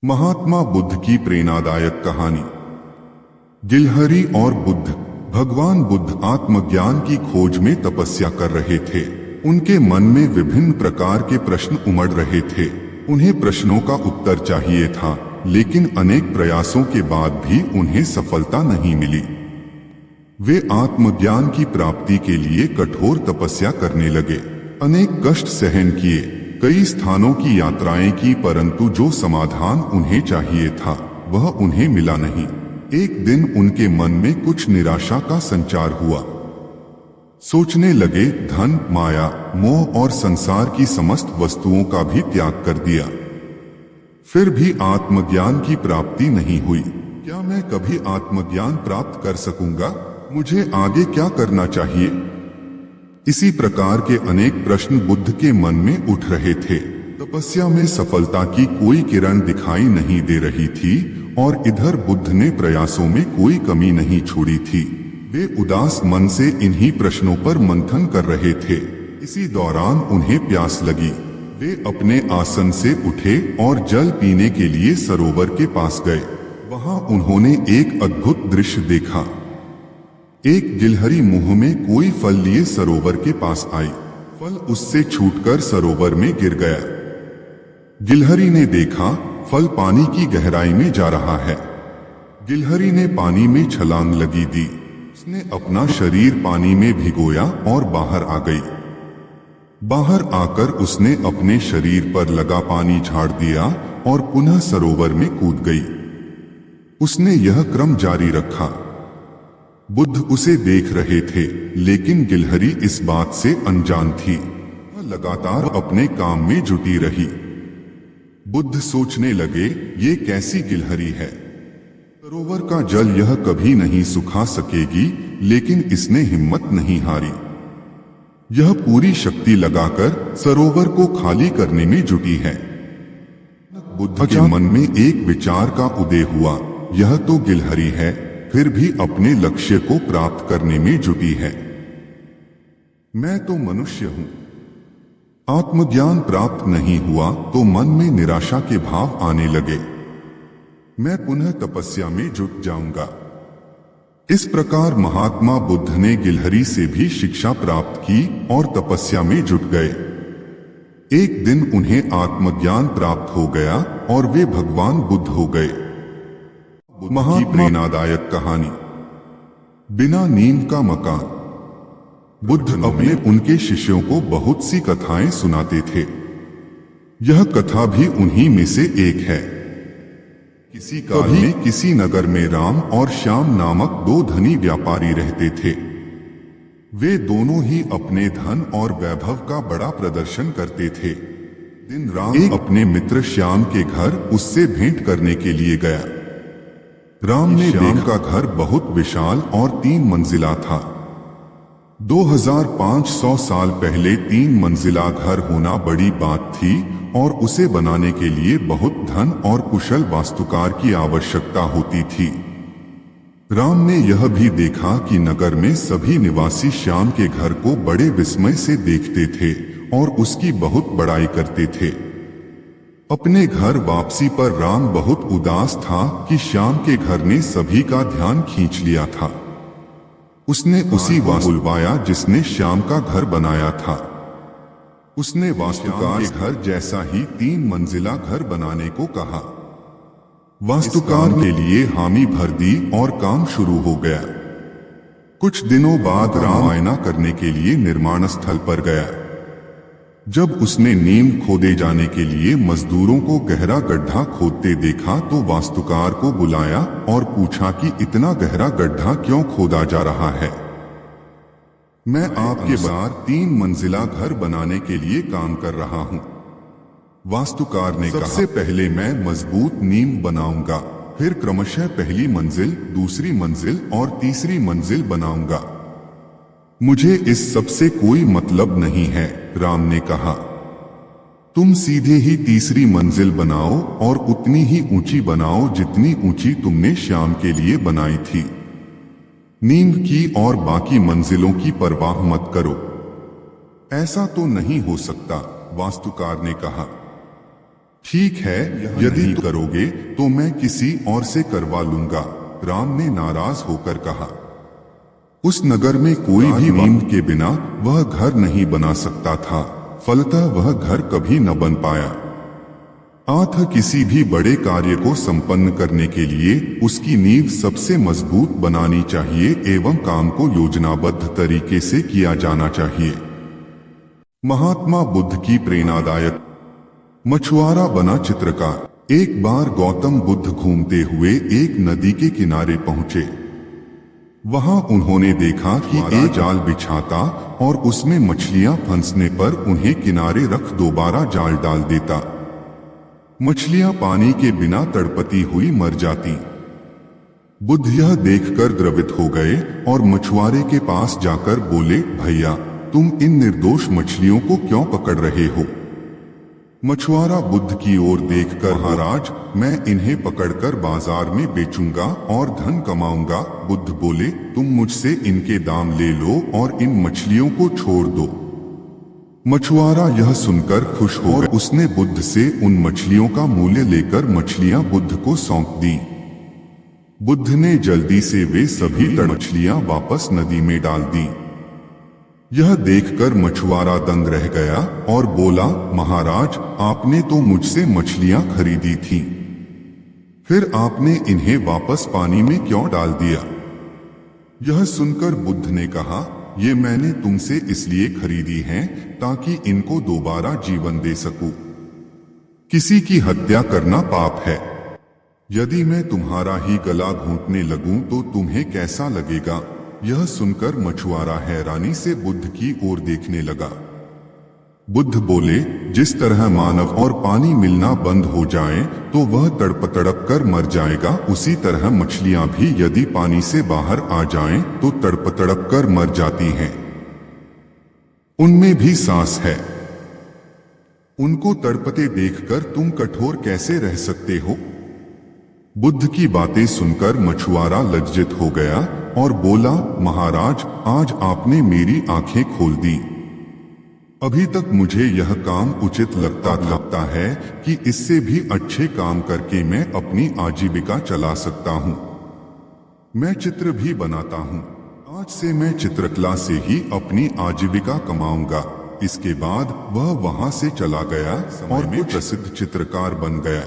महात्मा बुद्ध की प्रेरणादायक कहानी। गिलहरी और बुद्ध। भगवान बुद्ध आत्मज्ञान की खोज में तपस्या कर रहे थे। उनके मन में विभिन्न प्रकार के प्रश्न उमड़ रहे थे। उन्हें प्रश्नों का उत्तर चाहिए था, लेकिन अनेक प्रयासों के बाद भी उन्हें सफलता नहीं मिली। वे आत्मज्ञान की प्राप्ति के लिए कठोर तपस्या करने लगे। अनेक कष्ट सहन किए, कई स्थानों की यात्राएं की, परंतु जो समाधान उन्हें चाहिए था वह उन्हें मिला नहीं। एक दिन उनके मन में कुछ निराशा का संचार हुआ। सोचने लगे, धन, माया, मोह और संसार की समस्त वस्तुओं का भी त्याग कर दिया, फिर भी आत्मज्ञान की प्राप्ति नहीं हुई। क्या मैं कभी आत्मज्ञान प्राप्त कर सकूंगा? मुझे आगे क्या करना चाहिए? इसी प्रकार के अनेक प्रश्न बुद्ध के मन में उठ रहे थे। तपस्या में सफलता की कोई किरण दिखाई नहीं दे रही थी और इधर बुद्ध ने प्रयासों में कोई कमी नहीं छोड़ी थी। वे उदास मन से इन्हीं प्रश्नों पर मंथन कर रहे थे। इसी दौरान उन्हें प्यास लगी। वे अपने आसन से उठे और जल पीने के लिए सरोवर के पास गए। वहां उन्होंने एक अद्भुत दृश्य देखा। एक गिलहरी मुंह में कोई फल लिए सरोवर के पास आई। फल उससे छूटकर सरोवर में गिर गया। गिलहरी ने देखा, फल पानी की गहराई में जा रहा है। गिलहरी ने पानी में छलांग लगी दी। उसने अपना शरीर पानी में भिगोया और बाहर आ गई। बाहर आकर उसने अपने शरीर पर लगा पानी झाड़ दिया और पुनः सरोवर में कूद गई। उसने यह क्रम जारी रखा। बुद्ध उसे देख रहे थे, लेकिन गिलहरी इस बात से अनजान थी। वह लगातार अपने काम में जुटी रही। बुद्ध सोचने लगे, ये कैसी गिलहरी है? सरोवर का जल यह कभी नहीं सुखा सकेगी, लेकिन इसने हिम्मत नहीं हारी। यह पूरी शक्ति लगाकर सरोवर को खाली करने में जुटी है। बुद्ध के मन में एक विचार का उदय हुआ, यह तो गिलहरी है, फिर भी अपने लक्ष्य को प्राप्त करने में जुटी है। मैं तो मनुष्य हूं। आत्मज्ञान प्राप्त नहीं हुआ तो मन में निराशा के भाव आने लगे। मैं पुनः तपस्या में जुट जाऊंगा। इस प्रकार महात्मा बुद्ध ने गिलहरी से भी शिक्षा प्राप्त की और तपस्या में जुट गए। एक दिन उन्हें आत्मज्ञान प्राप्त हो गया और वे भगवान बुद्ध हो गए। की प्रेरणादायक कहानी। बिना नींद का मकान। बुद्ध अपने उनके शिष्यों को बहुत सी कथाएं सुनाते थे। यह कथा भी उन्हीं में से एक है। किसी काल में किसी नगर में राम और श्याम नामक दो धनी व्यापारी रहते थे। वे दोनों ही अपने धन और वैभव का बड़ा प्रदर्शन करते थे। दिन राम अपने मित्र श्याम के घर उससे भेंट करने के लिए गया। राम ने देखा घर बहुत विशाल और 3 मंजिला था। 2500 साल पहले 3 मंजिला घर होना बड़ी बात थी और उसे बनाने के लिए बहुत धन और कुशल वास्तुकार की आवश्यकता होती थी। राम ने यह भी देखा कि नगर में सभी निवासी श्याम के घर को बड़े विस्मय से देखते थे और उसकी बहुत बड़ाई करते थे। अपने घर वापसी पर राम बहुत उदास था कि श्याम के घर ने सभी का ध्यान खींच लिया था। उसने उसी वास्तु बुलवाया जिसने श्याम का घर बनाया था। उसने वास्तुकार के घर जैसा ही 3 मंजिला घर बनाने को कहा। वास्तुकार के लिए हामी भर दी और काम शुरू हो गया। कुछ दिनों बाद राम मुआयना करने के लिए निर्माण स्थल पर गया। जब उसने नींव खोदे जाने के लिए मजदूरों को गहरा गड्ढा खोदते देखा तो वास्तुकार को बुलाया और पूछा कि इतना गहरा गड्ढा क्यों खोदा जा रहा है? मैं आपके बार 3 मंजिला घर बनाने के लिए काम कर रहा हूं। वास्तुकार ने कहा, सबसे पहले मैं मजबूत नींव बनाऊंगा, फिर क्रमशः पहली मंजिल, दूसरी मंजिल और तीसरी मंजिल बनाऊंगा। मुझे इस सब से कोई मतलब नहीं है, राम ने कहा। तुम सीधे ही तीसरी मंजिल बनाओ और उतनी ही ऊंची बनाओ जितनी ऊंची तुमने श्याम के लिए बनाई थी। नींव की और बाकी मंजिलों की परवाह मत करो। ऐसा तो नहीं हो सकता, वास्तुकार ने कहा। ठीक है, यदि करोगे तो मैं किसी और से करवा लूंगा, राम ने नाराज होकर कहा। उस नगर में कोई भी नींद के बिना वह घर नहीं बना सकता था, फलतः वह घर कभी न बन पाया। अतः किसी भी बड़े कार्य को संपन्न करने के लिए उसकी नींव सबसे मजबूत बनानी चाहिए एवं काम को योजनाबद्ध तरीके से किया जाना चाहिए। महात्मा बुद्ध की प्रेरणादायक। मछुआरा बना चित्रकार। एक बार गौतम बुद्ध घूमते हुए एक नदी के किनारे पहुंचे। वहां उन्होंने देखा कि एक जाल बिछाता और उसमें मछलियां फंसने पर उन्हें किनारे रख दोबारा जाल डाल देता। मछलियां पानी के बिना तड़पती हुई मर जाती। बुद्ध यह देखकर द्रवित हो गए और मछुआरे के पास जाकर बोले, भैया तुम इन निर्दोष मछलियों को क्यों पकड़ रहे हो? मछुआरा बुद्ध की ओर देखकर, महाराज मैं इन्हें पकड़कर बाजार में बेचूंगा और धन कमाऊंगा। बुद्ध बोले, तुम मुझसे इनके दाम ले लो और इन मछलियों को छोड़ दो। मछुआरा यह सुनकर खुश हो और उसने बुद्ध से उन मछलियों का मूल्य लेकर मछलियां बुद्ध को सौंप दी। बुद्ध ने जल्दी से वे सभी मछलियां वापस नदी में डाल दी। यह देखकर मछुआरा दंग रह गया और बोला, महाराज आपने तो मुझसे मछलियां खरीदी थीं, फिर आपने इन्हें वापस पानी में क्यों डाल दिया? यह सुनकर बुद्ध ने कहा, ये मैंने तुमसे इसलिए खरीदी हैं ताकि इनको दोबारा जीवन दे सकूं। किसी की हत्या करना पाप है। यदि मैं तुम्हारा ही गला घोंटने लगूं तो तुम्हें कैसा लगेगा? यह सुनकर मछुआरा हैरानी से बुद्ध की ओर देखने लगा। बुद्ध बोले, जिस तरह मानव और पानी मिलना बंद हो जाए तो वह तड़प तड़प कर मर जाएगा, उसी तरह मछलियां भी यदि पानी से बाहर आ जाएं तो तड़प तड़प कर मर जाती हैं। उनमें भी सांस है। उनको तड़पते देखकर तुम कठोर कैसे रह सकते हो? बुद्ध की बातें सुनकर मछुआरा लज्जित हो गया और बोला, महाराज आज आपने मेरी आंखें खोल दी। अभी तक मुझे यह काम उचित लगता है कि इससे भी अच्छे काम करके मैं अपनी आजीविका चला सकता हूँ। मैं चित्र भी बनाता हूँ। आज से मैं चित्रकला से ही अपनी आजीविका कमाऊंगा। इसके बाद वह वहां से चला गया और प्रसिद्ध चित्रकार बन गया।